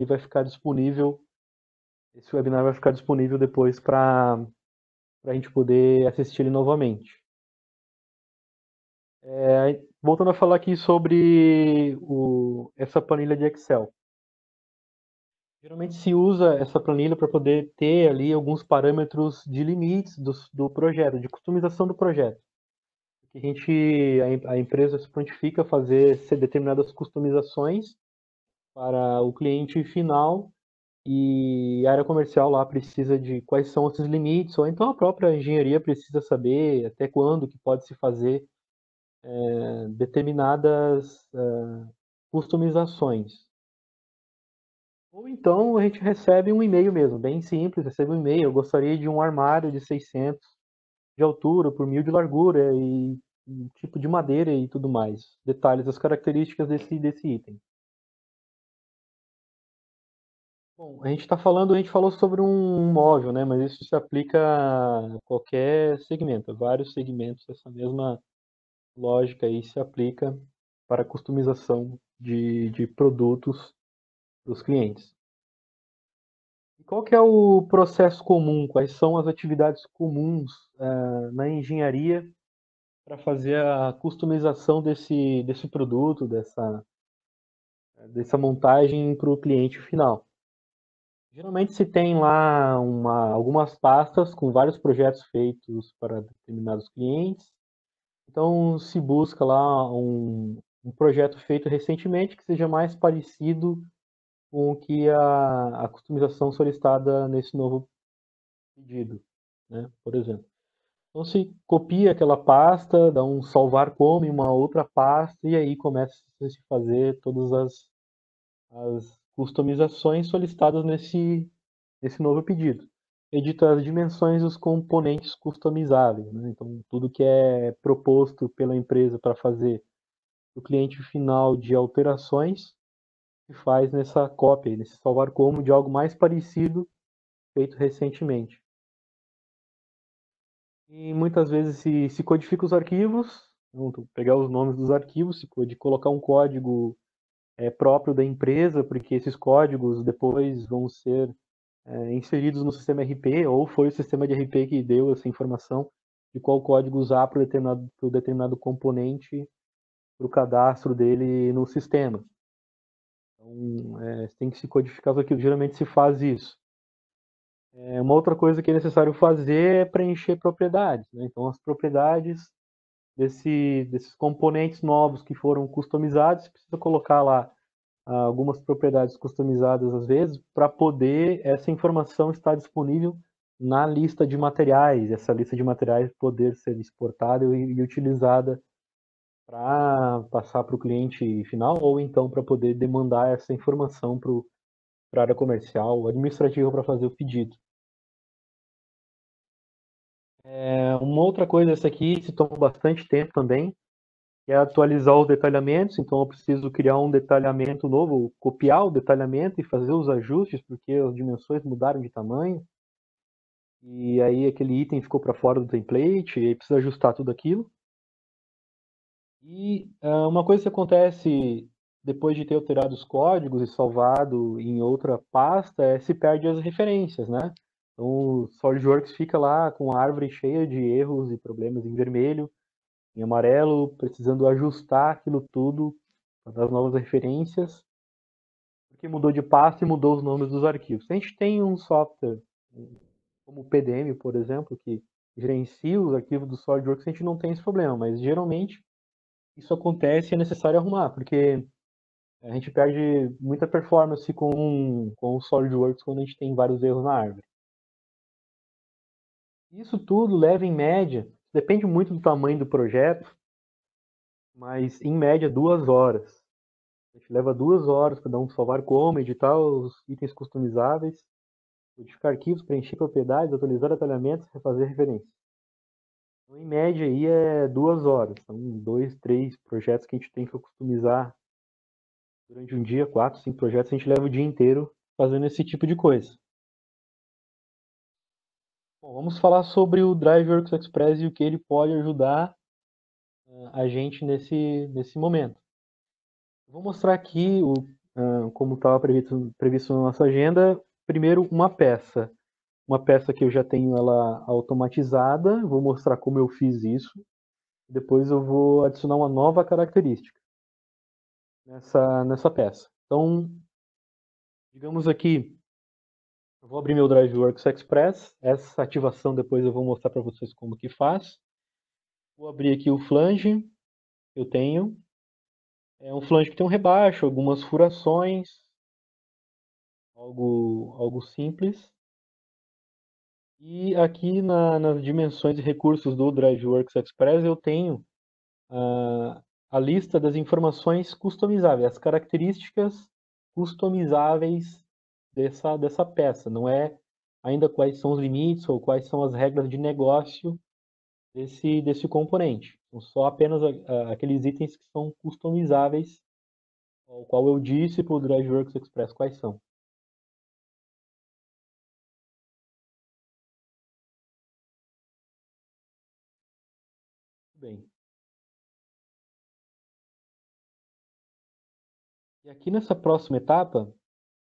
vai ficar disponível, esse webinar vai ficar disponível depois para a gente poder assistir ele novamente. Voltando a falar aqui sobre essa planilha de Excel. Geralmente se usa essa planilha para poder ter ali alguns parâmetros de limites do projeto, de customização do projeto. A empresa se prontifica a fazer determinadas customizações para o cliente final e a área comercial lá precisa de quais são esses limites, ou então a própria engenharia precisa saber até quando que pode se fazer determinadas customizações. Ou então a gente recebe um e-mail mesmo, bem simples, recebe um e-mail, eu gostaria de um armário de 600 de altura por 1000 de largura e um tipo de madeira e tudo mais. Detalhes, as características desse item. Bom, a gente falou sobre um móvel, né? Mas isso se aplica a qualquer segmento, a vários segmentos, essa mesma lógica aí se aplica para a customização de produtos dos clientes. E qual que é o processo comum? Quais são as atividades comuns na engenharia para fazer a customização desse produto, dessa montagem para o cliente final? Geralmente se tem lá algumas pastas com vários projetos feitos para determinados clientes. Então se busca lá um projeto feito recentemente que seja mais parecido com o que a customização solicitada nesse novo pedido, né? Por exemplo. Então se copia aquela pasta, dá um salvar como em uma outra pasta e aí começa a se fazer todas as customizações solicitadas nesse novo pedido. Edita as dimensões dos componentes customizáveis, né? Então tudo que é proposto pela empresa para fazer o cliente final de alterações se faz nessa cópia, nesse salvar como de algo mais parecido feito recentemente. E muitas vezes se codifica os arquivos, então, pegar os nomes dos arquivos, de colocar um código próprio da empresa, porque esses códigos depois vão ser inseridos no sistema RP, ou foi o sistema de RP que deu essa informação de qual código usar para o determinado componente, para o cadastro dele no sistema. Então, tem que se codificar os arquivos. Geralmente se faz isso. Uma outra coisa que é necessário fazer é preencher propriedades, né? Então, as propriedades desses componentes novos que foram customizados, precisa colocar lá algumas propriedades customizadas às vezes, para poder essa informação estar disponível na lista de materiais, essa lista de materiais poder ser exportada e utilizada para passar para o cliente final, ou então para poder demandar essa informação para a área comercial ou administrativa para fazer o pedido. Uma outra coisa, essa aqui se toma bastante tempo também, que é atualizar os detalhamentos, então eu preciso criar um detalhamento novo, copiar o detalhamento e fazer os ajustes, porque as dimensões mudaram de tamanho, e aí aquele item ficou para fora do template, e aí precisa ajustar tudo aquilo. E uma coisa que acontece depois de ter alterado os códigos e salvado em outra pasta é se perde as referências, né? Então o SolidWorks fica lá com a árvore cheia de erros e problemas em vermelho, em amarelo, precisando ajustar aquilo tudo das novas referências, porque mudou de pasta e mudou os nomes dos arquivos. A gente tem um software como o PDM, por exemplo, que gerencia os arquivos do SolidWorks, a gente não tem esse problema, mas geralmente isso acontece e é necessário arrumar, porque a gente perde muita performance com o SolidWorks quando a gente tem vários erros na árvore. Isso tudo leva em média, depende muito do tamanho do projeto, mas em média 2 horas. A gente leva 2 horas para dar um salvar como, editar os itens customizáveis, modificar arquivos, preencher propriedades, atualizar detalhamentos, refazer referências. Então, em média, aí é 2 horas. São 2, 3 projetos que a gente tem que customizar durante um dia, 4, 5 projetos, a gente leva o dia inteiro fazendo esse tipo de coisa. Bom, vamos falar sobre o DriveWorks Express e o que ele pode ajudar a gente nesse momento. Vou mostrar aqui como estava previsto na nossa agenda, primeiro uma peça que eu já tenho ela automatizada, vou mostrar como eu fiz isso, depois eu vou adicionar uma nova característica nessa peça. Então, digamos aqui, eu vou abrir meu DriveWorks Express, essa ativação depois eu vou mostrar para vocês como que faz. Vou abrir aqui o flange que eu tenho. É um flange que tem um rebaixo, algumas furações, algo simples. E aqui nas dimensões e recursos do DriveWorks Express eu tenho a lista das informações customizáveis, as características customizáveis dessa peça. Não é ainda quais são os limites ou quais são as regras de negócio desse componente. São só apenas aqueles itens que são customizáveis, ao qual eu disse para o DriveWorks Express quais são. Bem, e aqui nessa próxima etapa,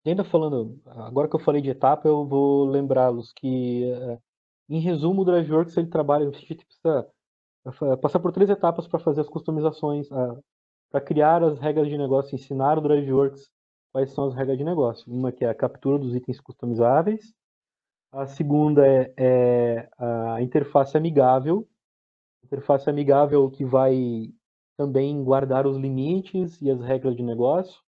ainda falando, agora que eu falei de etapa, eu vou lembrá-los que, em resumo, o DriveWorks ele trabalha, a gente precisa passar por 3 etapas para fazer as customizações, para criar as regras de negócio, ensinar o DriveWorks quais são as regras de negócio. Uma que é a captura dos itens customizáveis, a segunda é a interface amigável. Interface amigável que vai também guardar os limites e as regras de negócio.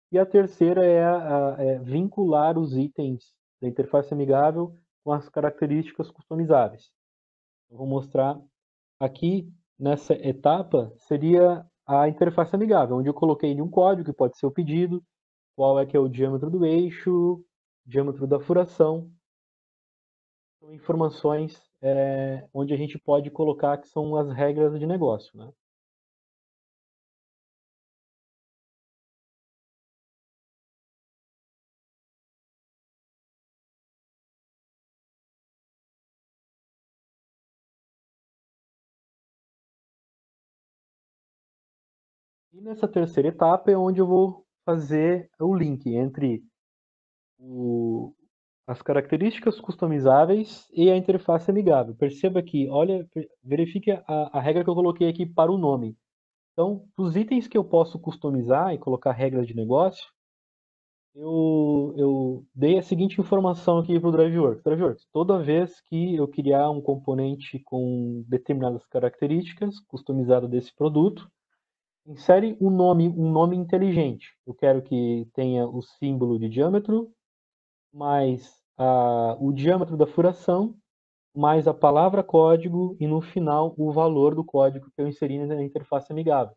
E a terceira é vincular os itens da interface amigável com as características customizáveis. Eu vou mostrar aqui nessa etapa seria a interface amigável, onde eu coloquei um código que pode ser o pedido, qual é que é o diâmetro do eixo, diâmetro da furação. São informações onde a gente pode colocar que são as regras de negócio, né? E nessa terceira etapa é onde eu vou fazer o link entre o, as características customizáveis e a interface amigável. Perceba que, olha, verifique a regra que eu coloquei aqui para o nome. Então, os itens que eu posso customizar e colocar regras de negócio, eu dei a seguinte informação aqui para o DriveWorks. DriveWorks, toda vez que eu criar um componente com determinadas características customizado desse produto, insere um nome inteligente. Eu quero que tenha o símbolo de diâmetro, mais o diâmetro da furação, mais a palavra código e no final o valor do código que eu inseri na interface amigável.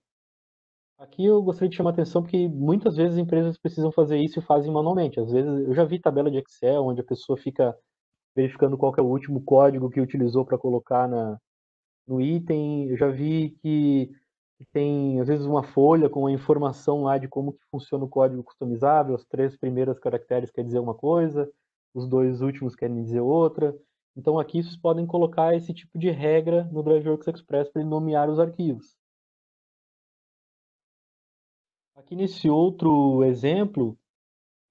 Aqui eu gostaria de chamar a atenção porque muitas vezes as empresas precisam fazer isso e fazem manualmente. Às vezes eu já vi tabela de Excel onde a pessoa fica verificando qual que é o último código que utilizou para colocar no item. Eu já vi que tem, às vezes, uma folha com a informação lá de como que funciona o código customizável, as 3 primeiras caracteres quer dizer uma coisa, os 2 últimos querem dizer outra. Então aqui vocês podem colocar esse tipo de regra no DriveWorks Express para ele nomear os arquivos. Aqui nesse outro exemplo,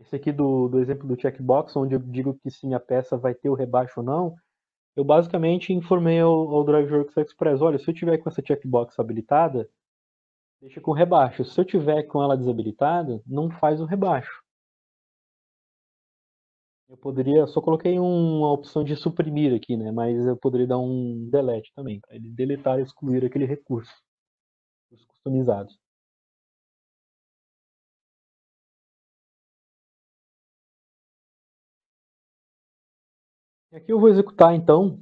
esse aqui do exemplo do checkbox, onde eu digo que sim, a peça vai ter o rebaixo ou não, eu basicamente informei ao DriveWorks Express, olha, se eu tiver com essa checkbox habilitada, deixa com rebaixo. Se eu tiver com ela desabilitada, não faz o rebaixo. Eu poderia, só coloquei uma opção de suprimir aqui, né? Mas eu poderia dar um delete também, para ele deletar e excluir aquele recurso, os customizados. E aqui eu vou executar então.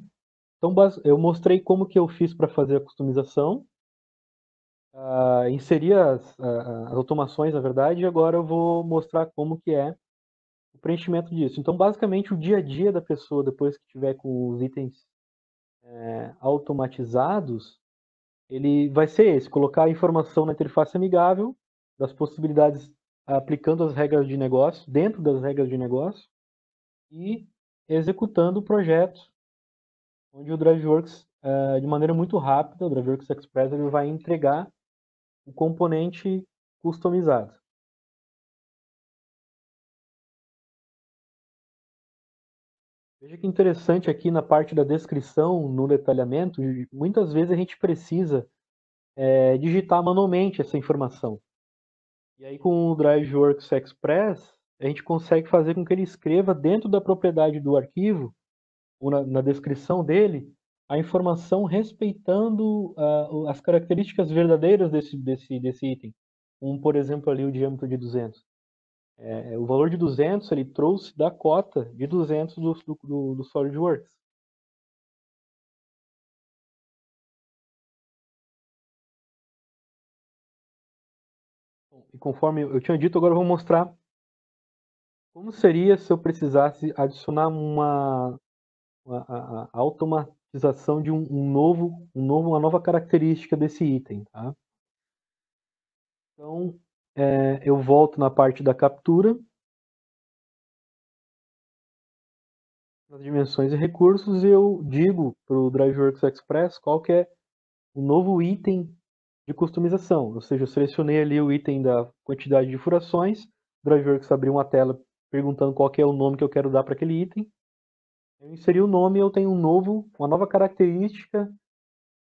Então eu mostrei como que eu fiz para fazer a customização, inseri as automações, na verdade, e agora eu vou mostrar como que é o preenchimento disso. Então, basicamente, o dia a dia da pessoa, depois que tiver com os itens automatizados, ele vai ser esse, colocar a informação na interface amigável, das possibilidades aplicando as regras de negócio, dentro das regras de negócio, e executando o projeto, onde o DriveWorks, de maneira muito rápida, o DriveWorks Express, ele vai entregar o componente customizado. Veja que interessante aqui na parte da descrição, no detalhamento, muitas vezes a gente precisa digitar manualmente essa informação. E aí com o DriveWorks Express, a gente consegue fazer com que ele escreva dentro da propriedade do arquivo, ou na descrição dele, a informação respeitando as características verdadeiras desse item. Como, por exemplo, ali o diâmetro de 200. O valor de 200 ele trouxe da cota de 200 do SolidWorks. E conforme eu tinha dito, agora eu vou mostrar como seria se eu precisasse adicionar a automatização de uma nova característica desse item. Tá? Então, eu volto na parte da captura, nas dimensões e recursos, e eu digo para o DriveWorks Express qual que é o novo item de customização. Ou seja, eu selecionei ali o item da quantidade de furações, o DriveWorks abriu uma tela perguntando qual que é o nome que eu quero dar para aquele item. Eu inseri o nome e eu tenho uma nova característica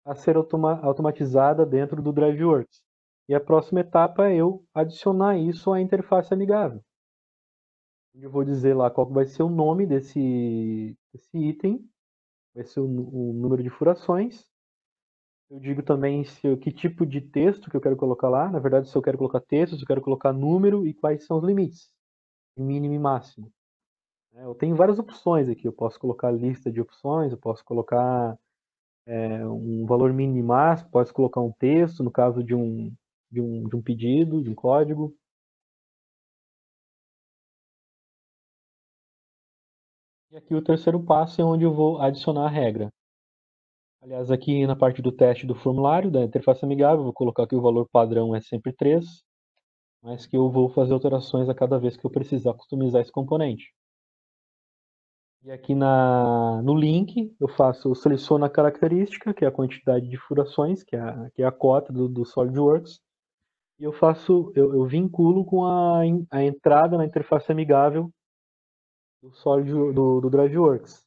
a ser automatizada dentro do DriveWorks. E a próxima etapa é eu adicionar isso à interface amigável. Eu vou dizer lá qual vai ser o nome desse item, vai ser o número de furações. Eu digo também que tipo de texto que eu quero colocar lá. Na verdade, se eu quero colocar texto, se eu quero colocar número e quais são os limites, mínimo e máximo. Eu tenho várias opções aqui. Eu posso colocar lista de opções, eu posso colocar um valor mínimo e máximo, posso colocar um texto, no caso de um pedido, de um código. E aqui o terceiro passo é onde eu vou adicionar a regra. Aliás, aqui na parte do teste do formulário, da interface amigável, eu vou colocar que o valor padrão é sempre 3, mas que eu vou fazer alterações a cada vez que eu precisar customizar esse componente. E aqui no link, eu seleciono a característica, que é a quantidade de furações, que é a cota do SolidWorks, e eu vinculo com a entrada na interface amigável do DriveWorks.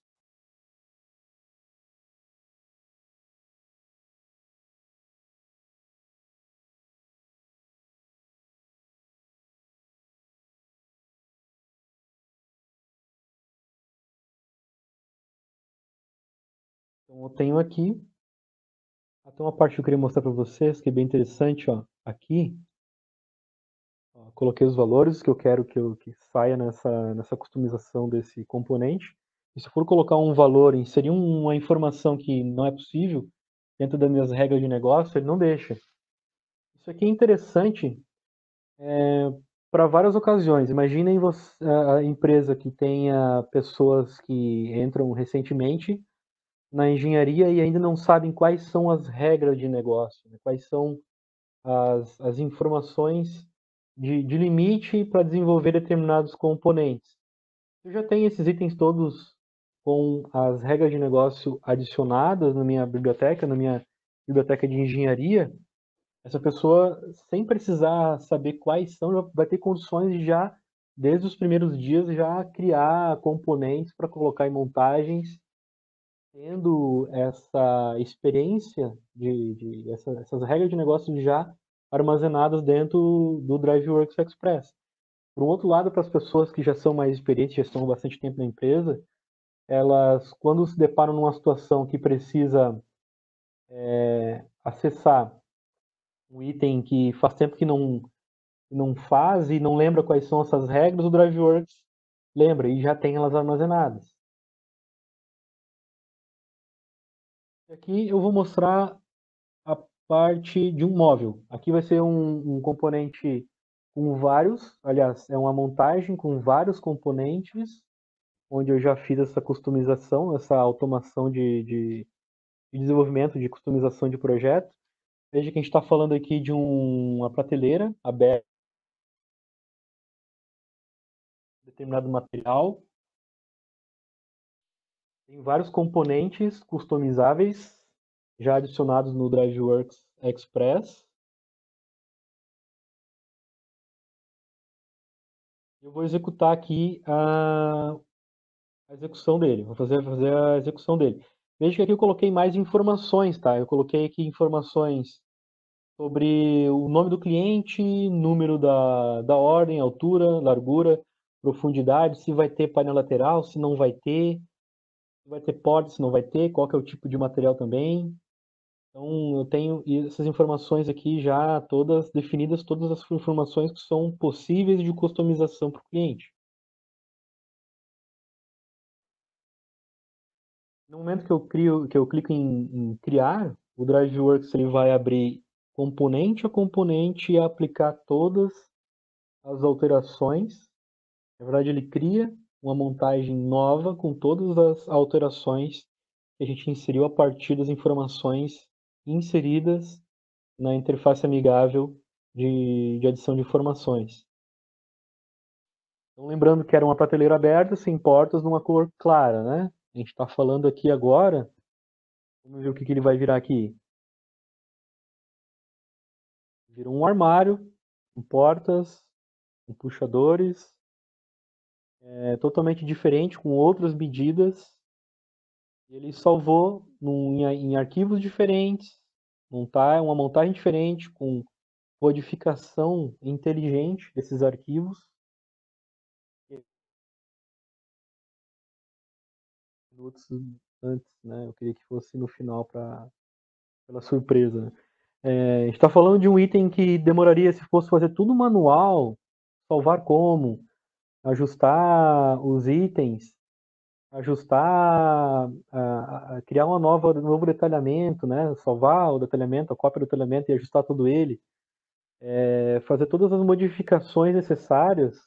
Então eu tenho aqui, até uma parte que eu queria mostrar para vocês, que é bem interessante, ó, aqui, ó, coloquei os valores que eu quero que saia nessa customização desse componente. E se eu for colocar um valor, inserir uma informação que não é possível, dentro das minhas regras de negócio, ele não deixa. Isso aqui é interessante para várias ocasiões. Imaginem a empresa que tenha pessoas que entram recentemente na engenharia e ainda não sabem quais são as regras de negócio, né? Quais são as informações de limite para desenvolver determinados componentes. Eu já tenho esses itens todos com as regras de negócio adicionadas na minha biblioteca de engenharia. Essa pessoa, sem precisar saber quais são, já vai ter condições de já, desde os primeiros dias, já criar componentes para colocar em montagens, tendo essa experiência essas regras de negócio já armazenadas dentro do DriveWorks Express. Por um outro lado, para as pessoas que já são mais experientes, já estão há bastante tempo na empresa, elas, quando se deparam numa situação que precisa acessar um item que faz tempo que não faz e não lembra quais são essas regras, o DriveWorks lembra e já tem elas armazenadas. E aqui eu vou mostrar a parte de um móvel. Aqui vai ser um componente com vários, aliás, é uma montagem com vários componentes, onde eu já fiz essa customização, essa automação de desenvolvimento, de customização de projeto. Veja que a gente está falando aqui de uma prateleira aberta, determinado material. Tem vários componentes customizáveis já adicionados no DriveWorks Express. Eu vou executar aqui a execução dele. Vou fazer a execução dele. Veja que aqui eu coloquei mais informações, tá? Eu coloquei aqui informações sobre o nome do cliente, número da ordem, altura, largura, profundidade, se vai ter painel lateral, se não vai ter, se vai ter porta, se não vai ter, qual que é o tipo de material também. Então, eu tenho essas informações aqui já todas definidas, todas as informações que são possíveis de customização para o cliente. No momento que eu clico em criar, o DriveWorks ele vai abrir componente a componente e aplicar todas as alterações. Na verdade, ele cria uma montagem nova com todas as alterações que a gente inseriu a partir das informações inseridas na interface amigável de adição de informações. Então, lembrando que era uma prateleira aberta, sem portas, numa cor clara, né? A gente está falando aqui agora, vamos ver o que ele vai virar aqui. Virou um armário, com portas, com puxadores, totalmente diferente, com outras medidas. Ele salvou em arquivos diferentes, uma montagem diferente, com codificação inteligente desses arquivos. Minutos antes, né? Eu queria que fosse no final pela surpresa, né? A gente está falando de um item que demoraria, se fosse fazer tudo manual, salvar como, ajustar os itens, ajustar, criar um novo detalhamento, né? Salvar o detalhamento, a cópia do detalhamento e ajustar todo ele, fazer todas as modificações necessárias,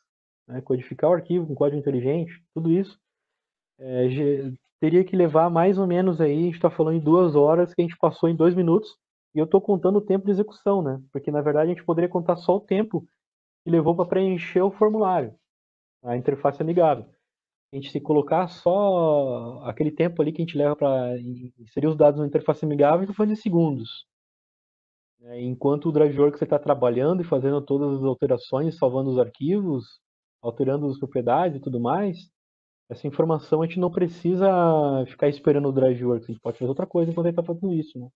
né? Codificar o arquivo com código inteligente, tudo isso teria que levar mais ou menos aí, a gente está falando em 2 horas, que a gente passou em 2 minutos, e eu estou contando o tempo de execução, né? Porque na verdade a gente poderia contar só o tempo que levou para preencher o formulário, a interface amigável. A gente se colocar só aquele tempo ali que a gente leva para inserir os dados na interface amigável, então foi de segundos. Enquanto o DriveWorks está trabalhando e fazendo todas as alterações, salvando os arquivos, alterando as propriedades e tudo mais, essa informação a gente não precisa ficar esperando o DriveWorks, a gente pode fazer outra coisa enquanto ele está fazendo isso, né?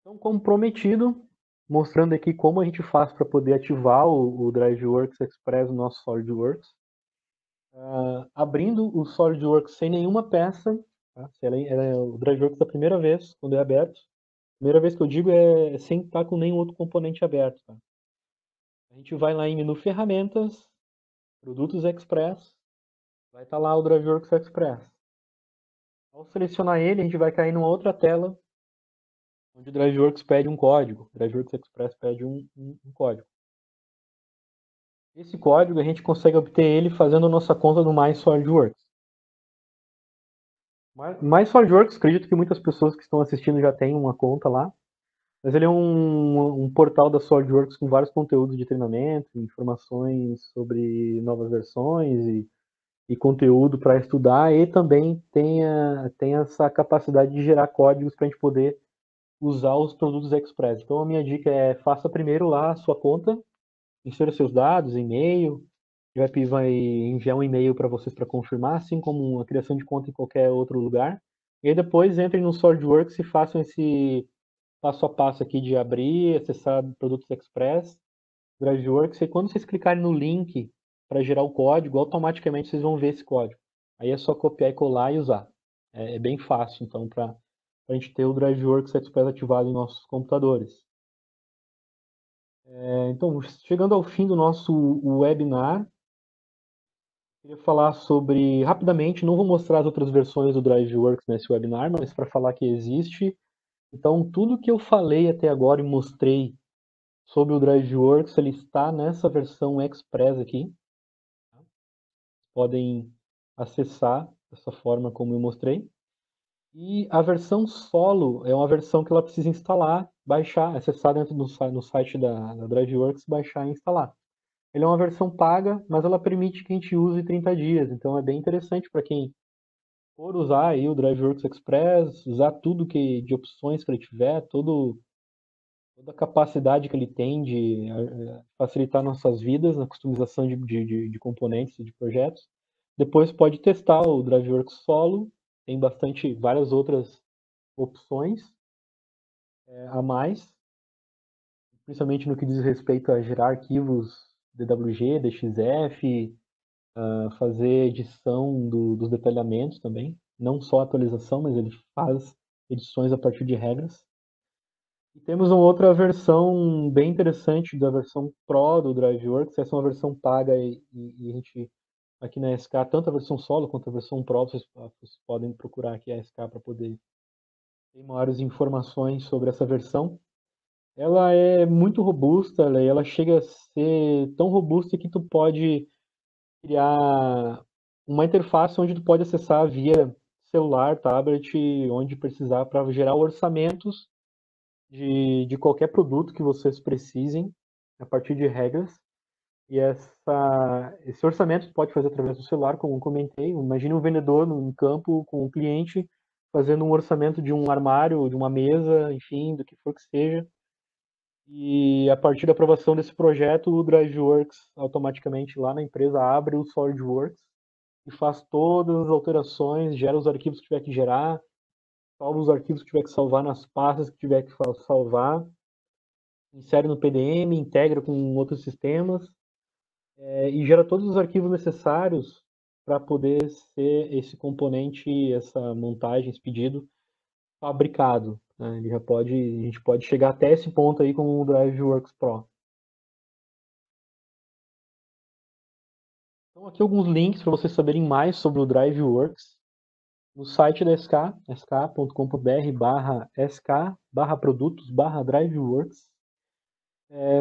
Então, como prometido, mostrando aqui como a gente faz para poder ativar o DriveWorks Express no nosso SolidWorks. Abrindo o SolidWorks sem nenhuma peça, tá? Se ela é o DriveWorks da primeira vez, quando é aberto. Primeira vez que eu digo é sem estar com nenhum outro componente aberto. Tá? A gente vai lá em menu Ferramentas, Produtos Express, vai estar lá o DriveWorks Express. Ao selecionar ele, a gente vai cair numa outra tela, onde o DriveWorks pede um código. O DriveWorks Express pede um código. Esse código a gente consegue obter ele fazendo a nossa conta no My SolidWorks. My SolidWorks, acredito que muitas pessoas que estão assistindo já têm uma conta lá. Mas ele é um portal da SolidWorks com vários conteúdos de treinamento, informações sobre novas versões e conteúdo para estudar. E também tem essa capacidade de gerar códigos para a gente poder usar os produtos Express. Então a minha dica é faça primeiro lá a sua conta, insira seus dados, e-mail, vai enviar um e-mail para vocês para confirmar, assim como a criação de conta em qualquer outro lugar. E aí depois entrem no SolidWorks e façam esse passo a passo aqui de abrir, acessar produtos Express, DriveWorks, e quando vocês clicarem no link para gerar o código, automaticamente vocês vão ver esse código. Aí é só copiar e colar e usar. É bem fácil, então, para a gente ter o DriveWorks Express ativado em nossos computadores. Então, chegando ao fim do nosso webinar, queria falar sobre, rapidamente, não vou mostrar as outras versões do DriveWorks nesse webinar, mas para falar que existe. Então, tudo que eu falei até agora e mostrei sobre o DriveWorks, ele está nessa versão Express aqui. Podem acessar dessa forma como eu mostrei. E a versão solo é uma versão que ela precisa instalar, baixar, acessar dentro no site da DriveWorks, baixar e instalar. Ele é uma versão paga, mas ela permite que a gente use 30 dias. Então é bem interessante para quem for usar aí o DriveWorks Express, usar tudo de opções que ele tiver, todo toda a capacidade que ele tem de facilitar nossas vidas na customização de componentes e de projetos. Depois pode testar o DriveWorks solo, tem várias outras opções a mais, principalmente no que diz respeito a gerar arquivos DWG, DXF, fazer edição dos detalhamentos também, não só atualização, mas ele faz edições a partir de regras. E temos uma outra versão bem interessante da versão Pro do DriveWorks. Essa é uma versão paga e a gente, aqui na SK, tanto a versão solo quanto a versão Pro, vocês podem procurar aqui a SK para poder ter maiores informações sobre essa versão. Ela é muito robusta, ela chega a ser tão robusta que tu pode criar uma interface onde tu pode acessar via celular, tablet, onde precisar para gerar orçamentos de qualquer produto que vocês precisem, a partir de regras. E esse orçamento você pode fazer através do celular, como eu comentei. Imagine um vendedor no campo com um cliente fazendo um orçamento de um armário, de uma mesa, enfim, do que for que seja. E a partir da aprovação desse projeto, o DriveWorks automaticamente lá na empresa abre o SolidWorks e faz todas as alterações, gera os arquivos que tiver que gerar, salva os arquivos que tiver que salvar nas pastas que tiver que salvar, insere no PDM, integra com outros sistemas e gera todos os arquivos necessários para poder ser esse componente, essa montagem, esse pedido fabricado. Né? A gente pode chegar até esse ponto aí com o DriveWorks Pro. Então aqui alguns links para vocês saberem mais sobre o DriveWorks. No site da SK, sk.com.br/sk/produtos/DriveWorks.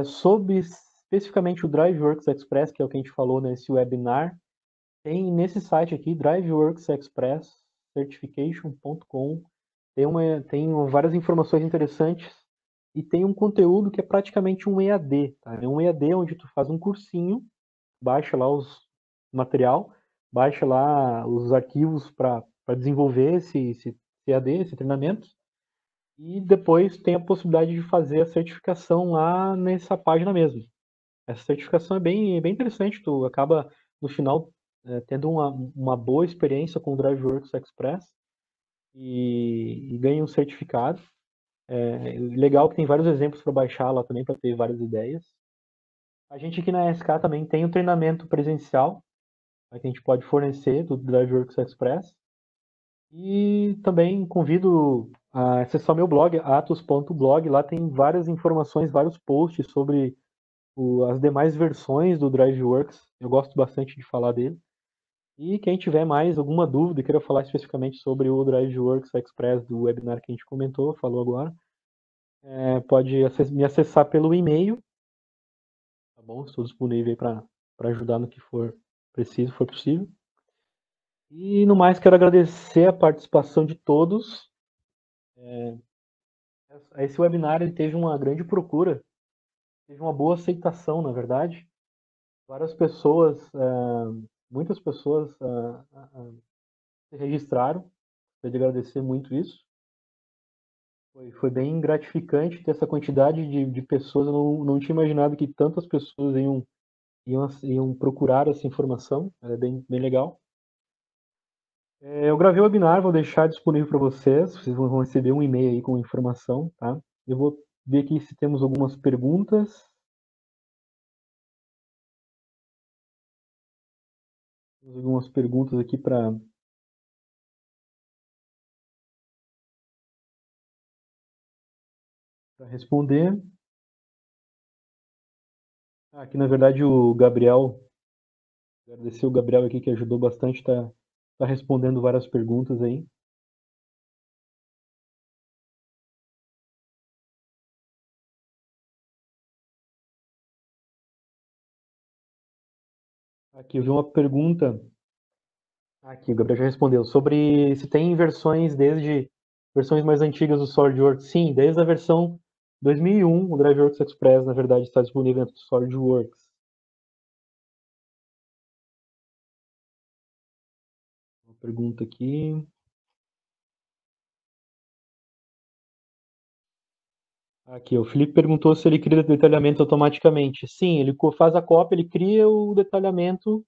Sobre especificamente o DriveWorks Express, que é o que a gente falou nesse webinar, tem nesse site aqui, DriveWorks Express Certification.com, tem várias informações interessantes e tem um conteúdo que é praticamente um EAD. Tá? É um EAD onde tu faz um cursinho, baixa lá os material, baixa lá os arquivos para desenvolver esse EAD, esse treinamento, e depois tem a possibilidade de fazer a certificação lá nessa página mesmo. Essa certificação é bem interessante, tu acaba no final tendo uma boa experiência com o DriveWorks Express e ganha um certificado. Legal que tem vários exemplos para baixar lá também, para ter várias ideias. A gente aqui na SK também tem um treinamento presencial que a gente pode fornecer do DriveWorks Express. E também convido a acessar o meu blog, atos.blog. Lá tem várias informações, vários posts sobre as demais versões do DriveWorks. Eu gosto bastante de falar dele. E quem tiver mais alguma dúvida e queira falar especificamente sobre o DriveWorks Express do webinar que a gente comentou, falou agora, pode me acessar pelo e-mail, tá bom? Estou disponível para ajudar no que for preciso, for possível. E no mais, quero agradecer a participação de todos. Esse webinar ele teve uma grande procura, teve uma boa aceitação, na verdade. Várias pessoas, muitas pessoas se registraram. Gostaria de agradecer muito isso. Foi bem gratificante ter essa quantidade de pessoas. Eu não tinha imaginado que tantas pessoas iam procurar essa informação. É bem legal. Eu gravei o webinar, vou deixar disponível para vocês. Vocês vão receber um e-mail aí com informação, tá? Eu vou ver aqui se temos algumas perguntas. Temos algumas perguntas aqui para responder. Aqui, na verdade, o Gabriel, agradecer o Gabriel aqui que ajudou bastante, tá respondendo várias perguntas aí. Aqui eu vi uma pergunta. Aqui, o Gabriel já respondeu. Sobre se tem versões desde versões mais antigas do SolidWorks. Sim, desde a versão 2001, o DriveWorks Express, na verdade, está disponível dentro do SolidWorks. Uma pergunta aqui. Aqui, o Felipe perguntou se ele cria detalhamento automaticamente. Sim, ele faz a cópia, ele cria o detalhamento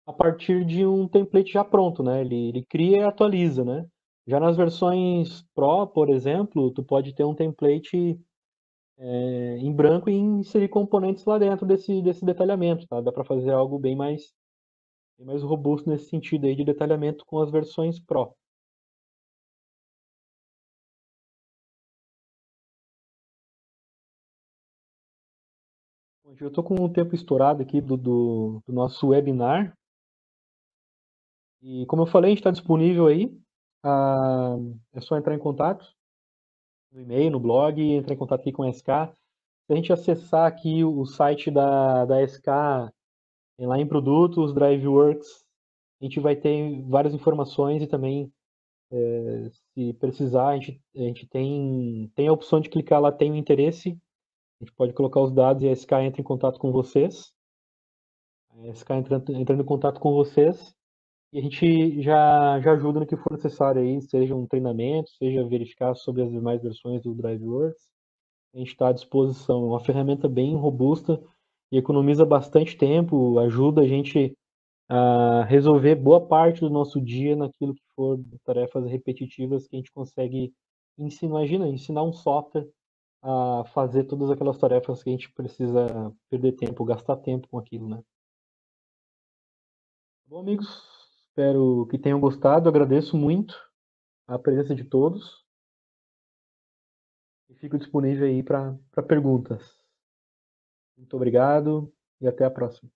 a partir de um template já pronto, né? Ele cria e atualiza, né? Já nas versões Pro, por exemplo, tu pode ter um template em branco e inserir componentes lá dentro desse detalhamento, tá? Dá para fazer algo bem mais robusto nesse sentido aí de detalhamento com as versões Pro. Bom, eu estou com o tempo estourado aqui do nosso webinar. E como eu falei, a gente está disponível aí. Ah, é só entrar em contato no e-mail, no blog, entrar em contato aqui com a SK. Se a gente acessar aqui o site da SK, lá em produtos, DriveWorks, a gente vai ter várias informações e também, se precisar, a gente tem a opção de clicar lá, tem o interesse, a gente pode colocar os dados e a SK entra em contato com vocês. A SK entrando em contato com vocês e a gente já ajuda no que for necessário aí, seja um treinamento, seja verificar sobre as demais versões do DriveWorks. A gente está à disposição. É uma ferramenta bem robusta e economiza bastante tempo, ajuda a gente a resolver boa parte do nosso dia naquilo que for tarefas repetitivas que a gente consegue ensinar. Imagina, ensinar um software a fazer todas aquelas tarefas que a gente precisa perder tempo, gastar tempo com aquilo, né? Bom, amigos, espero que tenham gostado. Agradeço muito a presença de todos e fico disponível aí para perguntas. Muito obrigado e até a próxima.